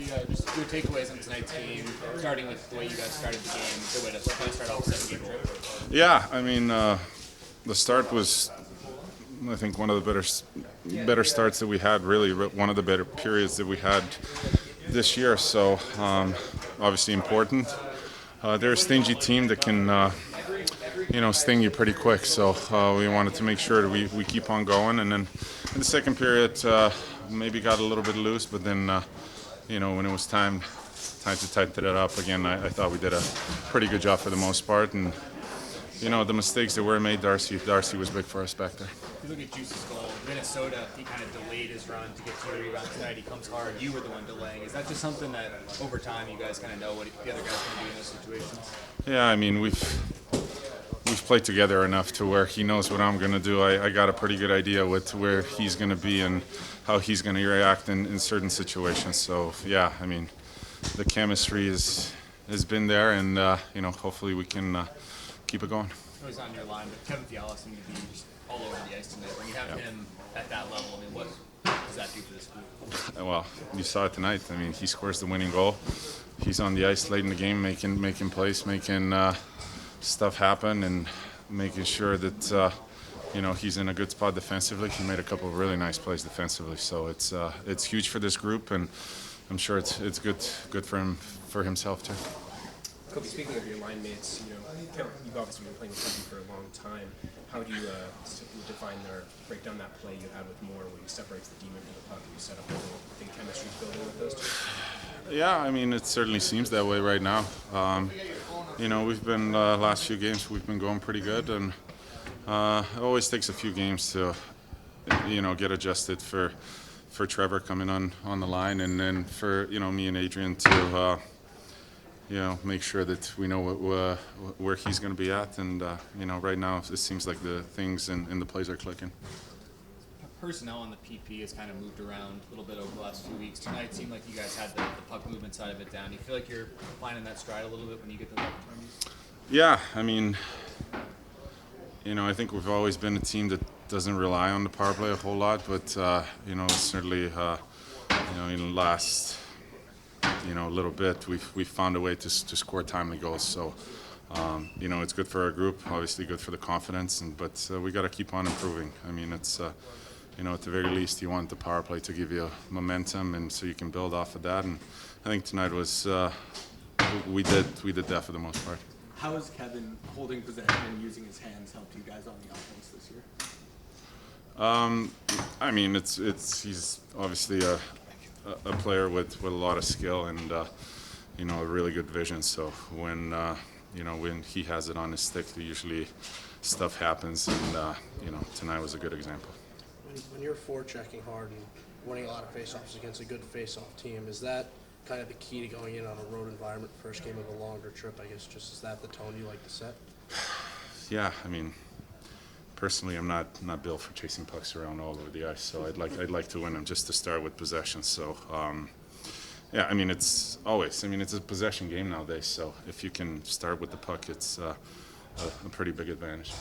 just your takeaways on tonight's game, starting with the way you guys started the game, the way to start off the second game trip. Yeah, I mean, the start was, I think, one of the better starts that we had. Really, one of the better periods that we had this year. So, obviously important. They're a stingy team that can, sting you pretty quick. So we wanted to make sure that we keep on going. And then in the second period, maybe got a little bit loose, but then, when it was time to tighten it up again, I thought we did a pretty good job for the most part. And the mistakes that were made, Darcy was big for us back there. If you look at Juice's goal, Minnesota, he kind of delayed his run to get to the rebound tonight. He comes hard. You were the one delaying. Is that just something that over time you guys kind of know what the other guys can do in those situations? Yeah, I mean, we've played together enough to where he knows what I'm going to do. I got a pretty good idea with where he's going to be and how he's going to react in certain situations. So, yeah, I mean, the chemistry has been there, and, hopefully we can keep it going. I was on your line, but Kevin Fiala seemed to be just all over the ice tonight. When you have him at that level, I mean, what does that do for this group? Well, you saw it tonight. I mean, he scores the winning goal. He's on the ice late in the game, making plays, making stuff happen, and making sure that he's in a good spot defensively. He made a couple of really nice plays defensively, so it's huge for this group, and I'm sure it's good for himself too. Kobe, speaking of your line mates, you've obviously been playing with Kobe for a long time. How would you define or break down that play you had with Moore, where he separates the demon from the puck and you set up a little thing chemistry's building with those two? Yeah, I mean, it certainly seems that way right now. We've been last few games we've been going pretty good, and it always takes a few games to get adjusted for Trevor coming on the line, and then for me and Adrian to make sure that we know where he's going to be at. And, right now it seems like the things and the plays are clicking. Personnel on the PP has kind of moved around a little bit over the last few weeks. Tonight seemed like you guys had the puck movement side of it down. Do you feel like you're finding that stride a little bit when you get those opportunities? Yeah, I mean, I think we've always been a team that doesn't rely on the power play a whole lot, but, certainly, in the last a little bit, we've found a way to score timely goals. So, it's good for our group, obviously good for the confidence, but we got to keep on improving. I mean, it's at the very least, you want the power play to give you momentum, and so you can build off of that. And I think tonight was we did that for the most part. How has Kevin holding possession and using his hands helped you guys on the offense this year? I mean, he's obviously a player with a lot of skill and a really good vision. So when he has it on his stick, usually stuff happens, and tonight was a good example. When you're forechecking hard and winning a lot of faceoffs against a good faceoff team, is that kind of the key to going in on a road environment, first game of a longer trip? I guess is that the tone you like to set? Yeah, I mean, personally, I'm not built for chasing pucks around all over the ice, so I'd like to win them just to start with possession. So, yeah, I mean, it's a possession game nowadays. So if you can start with the puck, it's a pretty big advantage.